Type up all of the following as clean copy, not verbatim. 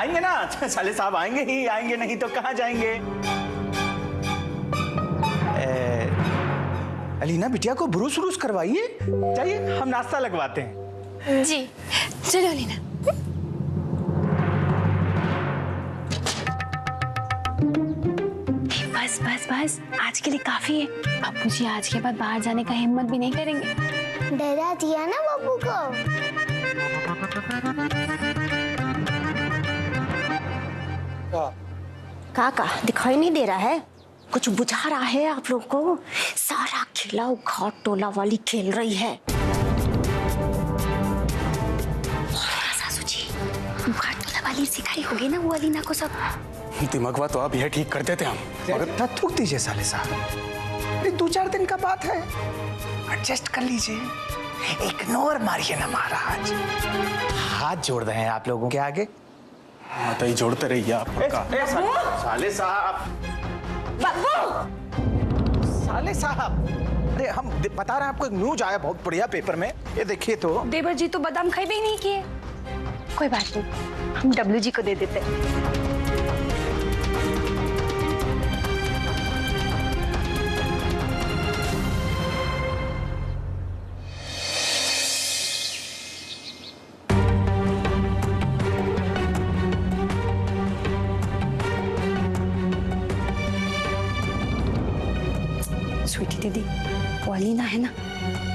आएंगे ना, साले साहब आएंगे ही आएंगे, नहीं तो कहाँ जाएंगे। अलीना बिटिया को ब्रूस व्रूस करवाइए, चाहिए हम नाश्ता लगवाते हैं। जी चलो अलीना। बस बस बस, आज के लिए काफी है। बापू जी आज के बाद बाहर जाने का हिम्मत भी नहीं करेंगे। डरा दिया ना बाबू को। काका दिखाई नहीं दे रहा है, कुछ बुझा रहा है आप लोग को। सारा खेला घाट टोला वाली खेल रही है। सासू जी, घाट टोला वाली सिखाई होगी ना वो अलीना को सब। दिमागवा तो आप यह ठीक कर देते हम, मगर थूक दीजिए साले साहब, ये 2-4 दिन का बात है, एडजस्ट कर लीजिए। इग्नोर मारिए ना महाराज, हाथ जोड़ रहे हैं आप लोगों के आगे। माता ही जोड़ते रहिए आप। साले साहब, साले साहब, अरे हम बता रहे हैं आपको, एक न्यूज आया बहुत बढ़िया पेपर में, ये देखिए तो। देवर जी तो बादाम खाई भी नहीं किए। कोई बात नहीं, हम डब्लू जी को दे देते हैं। स्वीटी दीदी, वो अलीना है ना,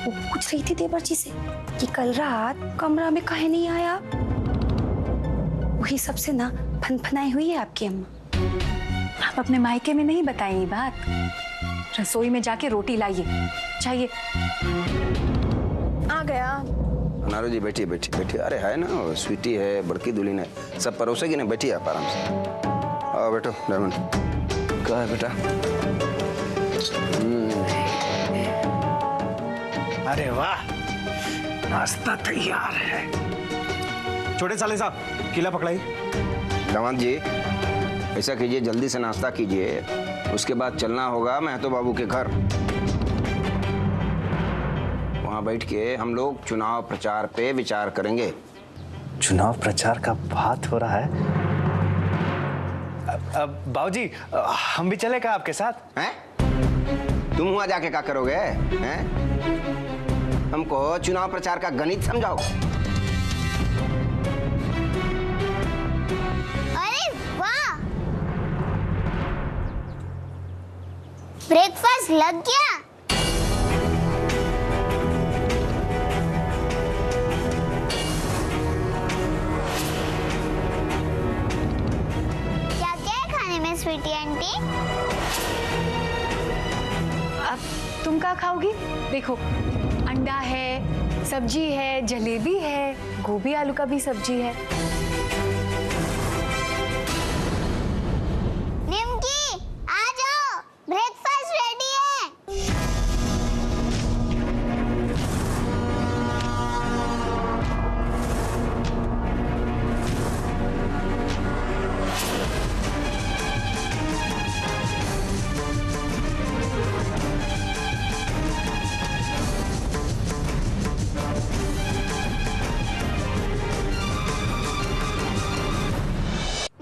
वो पूछ रही थी देवर जी से कि कल रात कमरा में काहे नहीं आया। वही सबसे ना फनफनाई हुई है आपकी अम्मा। आप अपने मायके में नहीं बताएं ये बात, रसोई में जाके रोटी लाइए, चाहिए। आ गया। नारो जी बैठिए बैठिए बैठिए। अरे है ना, स्वीटी है, बड़की दुल्हन है, सब परोसेगी ना, बैठिए आप आराम से। आओ बैठो डायमंड। क्या है बेटा? अरे वाह, नाश्ता तैयार है। छोटे साले साहब, किला पकड़ाई। दामाद जी ऐसा कीजिए, जल्दी से नाश्ता कीजिए, उसके बाद चलना होगा महतो बाबू के घर। वहां बैठ के हम लोग चुनाव प्रचार पे विचार करेंगे। चुनाव प्रचार का बात हो रहा है। अब बाबूजी, हम भी चले क्या आपके साथ? हैं? तुम वहां जाके क्या करोगे? हैं? हमको चुनाव प्रचार का गणित समझाओ। अरे वाह, ब्रेकफास्ट लग गया। क्या क्या है खाने में स्वीटी आंटी? अब तुम क्या खाओगी? देखो, अंडा है, सब्जी है, जलेबी है, गोभी आलू का भी सब्जी है। निमकी आ जाओ, ब्रेकफास्ट रेडी है।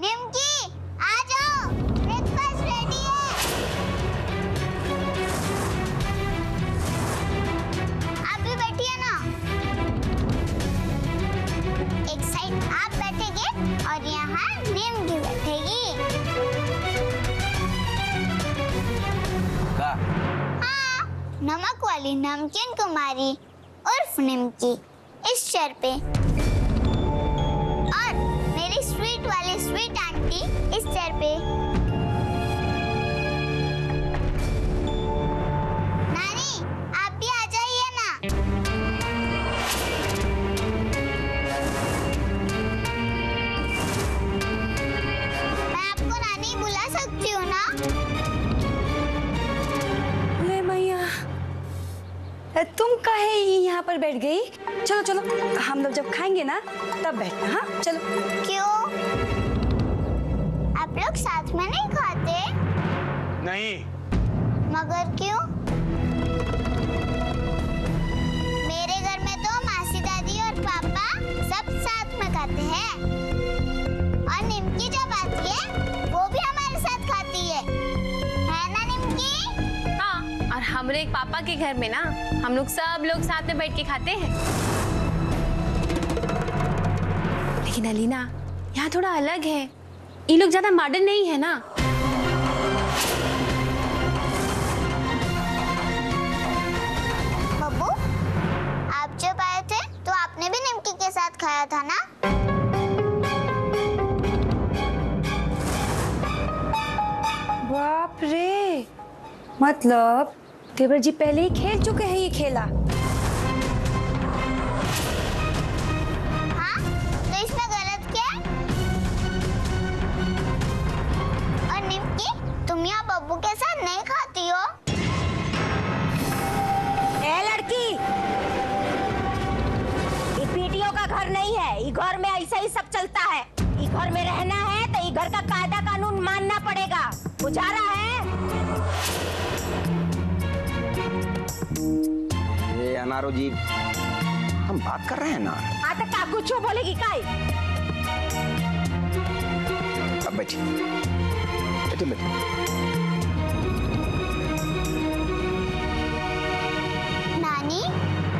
निमकी आ जाओ, ब्रेकफास्ट रेडी है। आप भी बैठिए ना। एक साइड आप बैठेंगे और यहाँ निमकी बैठेगी। हाँ, नमक वाली नमकीन कुमारी उर्फ निमकी इस चेयर पे, और मेरी स्वीट वाली स्वीट आंटी इस चेयर पे। नानी आप भी आ जाइए ना। मैं आपको नानी बुला सकती हूँ ना? ले मैया, तुम काहे यहाँ पर बैठ गई? चलो चलो, हम लोग जब खाएंगे ना तब बैठना। हाँ चलो। क्यों? आप लोग साथ में नहीं खाते? नहीं। मगर क्यों? मेरे घर में तो मासी दादी और पापा सब साथ में खाते हैं, और हमारे एक पापा के घर में ना हम लोग सब लोग साथ में बैठ के खाते हैं। लेकिन अलीना, यहाँ थोड़ा अलग है। ये लोग ज्यादा मॉडर्न नहीं है ना। बब्बू, आप जब आए थे तो आपने भी निमकी के साथ खाया था ना? बाप रे, मतलब देवर जी पहले ही खेल चुके हैं ये खेला। हाँ, तो इसमें गलत क्या है? और निमकी, तुम यहाँ बब्बू के साथ नहीं खाती हो? ए लड़की, ये पीटियों का घर नहीं है। ये घर में ऐसा ही सब चलता है। ये घर में रहना है तो ये घर का कायदा कानून मानना पड़ेगा। बुझा रहा है? ये अनारो जी, हम बात कर रहे हैं ना। हाँ तो का कुछ बोलेगी काई? अब बैठिए बैठिए बैठिए। नानी,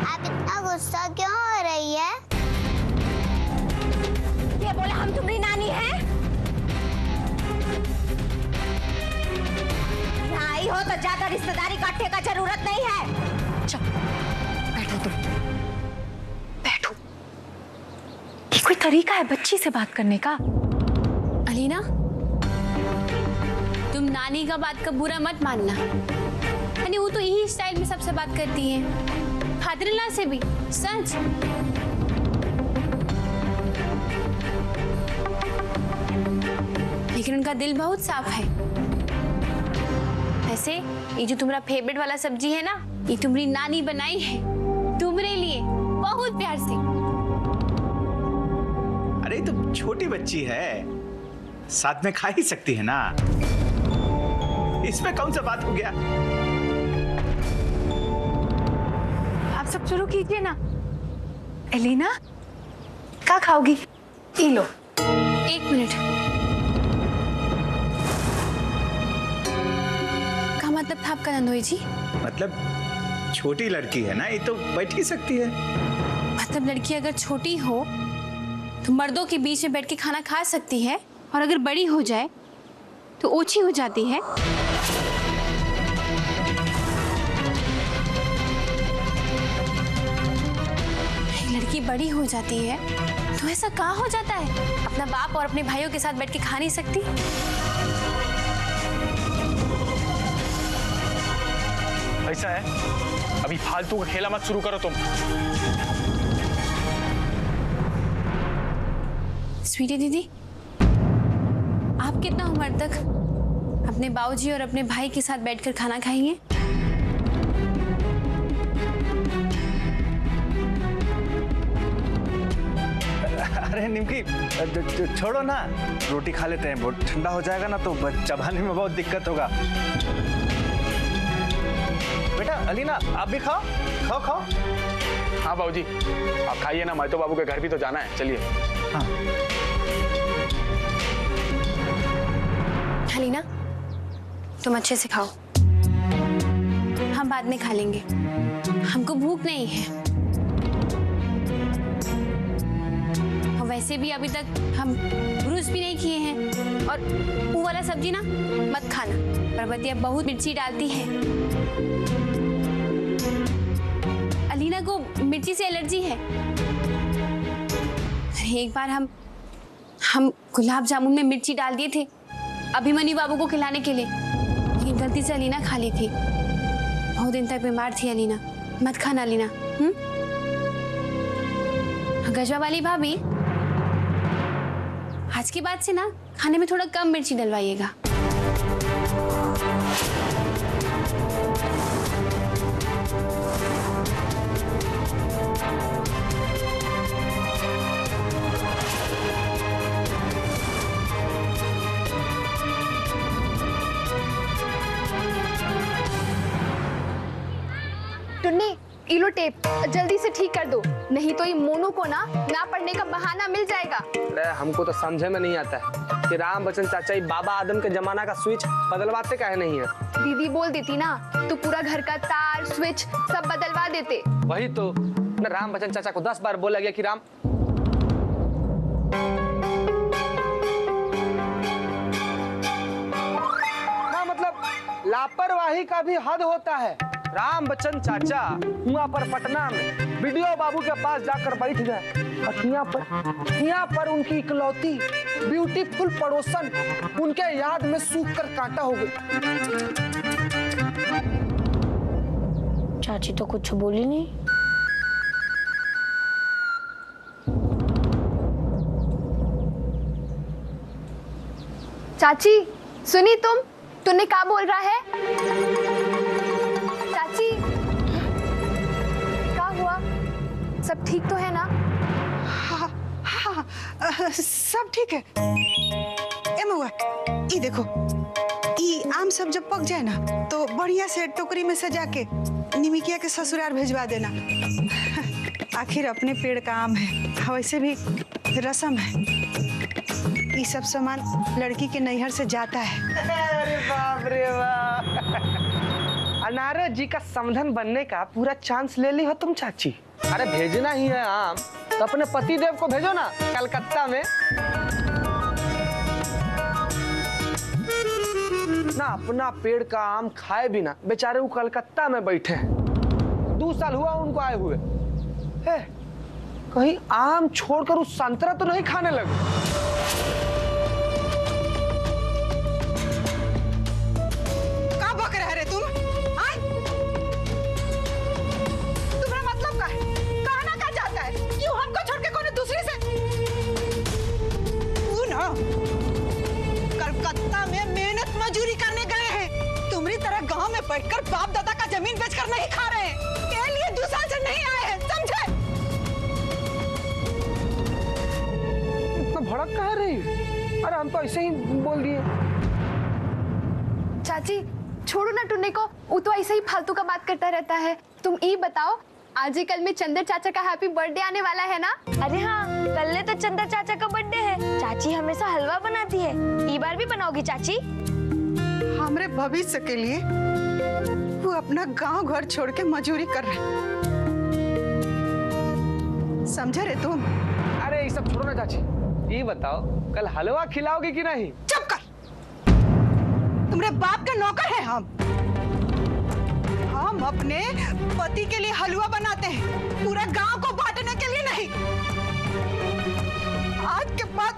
आप इतना गुस्सा क्यों हो रही है? ये बोले हम तुम्हारी नानी हैं? यहाँ आई हो तो ज्यादा रिश्तेदारी काटने का जरूरत नहीं है। चल, बैठो तुम, बैठो। ये कोई तरीका है बच्ची से बात करने का? अलीना, तुम नानी का बात का बुरा मत मानना। यानी वो तो यही स्टाइल में सबसे बात करती है, फादर-इन-लॉ से भी। सच। लेकिन उनका दिल बहुत साफ है। वैसे ये जो तुम्हारा फेवरेट वाला सब्जी है ना, ये तुम्हारी नानी बनाई है तुम्हारे लिए, बहुत प्यार से। अरे तो छोटी बच्ची है, साथ में खा ही सकती है ना। इसमें कौन सा बात हो गया? आप सब शुरू कीजिए ना। एलिना, क्या खाओगी? ये लो। एक मिनट, क्या मतलब था आपका नंदोई जी? मतलब छोटी लड़की है ना, ये तो बैठ ही सकती है। मतलब लड़की अगर छोटी हो तो मर्दों के बीच में बैठ के खाना खा सकती है, और अगर बड़ी हो जाए तो ओछी हो जाती है। लड़की बड़ी हो जाती है तो ऐसा कहाँ हो जाता है, अपना बाप और अपने भाइयों के साथ बैठ के खा नहीं सकती? ऐसा है, अभी फालतू का खेला मत शुरू करो तुम। स्वीटी दीदी, आप कितना उम्र तक अपने बाबूजी और अपने भाई के साथ बैठकर खाना खाएंगे? अरे निमकी, छोड़ो ना, रोटी खा लेते हैं। बहुत ठंडा हो जाएगा ना तो चबाने में बहुत दिक्कत होगा। बेटा अलीना, आप भी खाओ खाओ खाओ। हाँ बाबूजी, आप खाइए ना, मैं तो बाबू के घर भी तो जाना है। चलिए। हाँ। अलीना, तुम अच्छे से खाओ, हम बाद में खा लेंगे, हमको भूख नहीं है। और वैसे भी अभी तक हम ब्रूस भी नहीं किए हैं, और वो वाला सब्जी ना मत खाना, पर्वतिया बहुत मिर्ची डालती है। अलीना को मिर्ची से एलर्जी है। एक बार हम गुलाब जामुन में मिर्ची डाल दिए थे अभिमन्यु बाबू को खिलाने के लिए, लेकिन गलती से अलीना खा ली थी। बहुत दिन तक बीमार थी अलीना। मत खाना अलीना। गजवा वाली भाभी, आज के बाद से ना खाने में थोड़ा कम मिर्ची डलवाइएगा। टुन्नी, इलो टेप जल्दी से ठीक कर दो, नहीं तो ये मोनू को ना पढ़ने का बहाना मिल जाएगा। अरे हमको तो समझे में नहीं आता है कि राम बच्चन चाचा ही बाबा आदम के जमाना का स्विच बदलवाते काहे नहीं है। दीदी बोल देती ना तो पूरा घर का तार स्विच सब बदलवा देते। वही तो ना, राम बच्चन चाचा को 10 बार बोला गया कि राम ना, मतलब लापरवाही का भी हद होता है। राम बच्चन चाचा वहाँ पर पटना में वीडियो बाबू के पास जाकर बैठ गए और यहाँ पर उनकी इकलौती ब्यूटीफुल पड़ोसन उनके याद में सूख कर कांटा हो गई। चाची तो कुछ बोली नहीं। चाची सुनी, तुमने क्या बोल रहा है? चाची क्या हुआ? सब ठीक तो है ना? हाँ, सब ठीक है। ए महुआ, ये देखो, ये आम सब जब पक जाए ना तो बढ़िया से टोकरी में सजा के निमिकिया के ससुराल भेजवा देना। आखिर अपने पेड़ का आम है, वैसे भी रस्म है। ये सब सामान लड़की के नैहर से जाता है। अरे बाप रे बाप, अनारस जी का समधन बनने का पूरा चांस ले ली हो तुम चाची। अरे भेजना ही है आम तो अपने पति देव को भेजो ना कलकत्ता में। ना अपना पेड़ का आम खाए बिना बेचारे वो कलकत्ता में बैठे हैं। 2 साल हुआ उनको आए हुए। कहीं आम छोड़कर उस संतरा तो नहीं खाने लगे? कलकत्ता में मेहनत मजूरी करने गए हैं, तुम्हारी तरह गांव में बैठकर बाप दादा का जमीन बेचकर नहीं खा रहे हैं। के लिए 2 साल से नहीं आए हैं, समझे? इतना भड़क कहाँ रही? अरे हम तो ऐसे ही बोल दिए। चाची छोड़ो ना टुन्ने को, वो तो ऐसे ही फालतू का बात करता रहता है। तुम ये बताओ, आज ही कल में चंदर चाचा का हैप्पी बर्थडे आने वाला है ना? अरे हाँ, कल तो चंदर चाचा का बर्थडे है। चाची हमेशा हलवा बनाती है, इस बार भी बनाओगी चाची? हमारे भविष्य के लिए वो अपना गांव घर छोड़ के मजूरी कर रहे, समझे रे तुम? अरे ये सब छोड़ो ना चाची, ये बताओ कल हलवा खिलाओगी कि नहीं? चुप कर, तुम्हारे बाप का नौकर है हम अपने पति के लिए हलवा बनाते हैं, पूरा गांव को बांटने के लिए नहीं। आज के बाद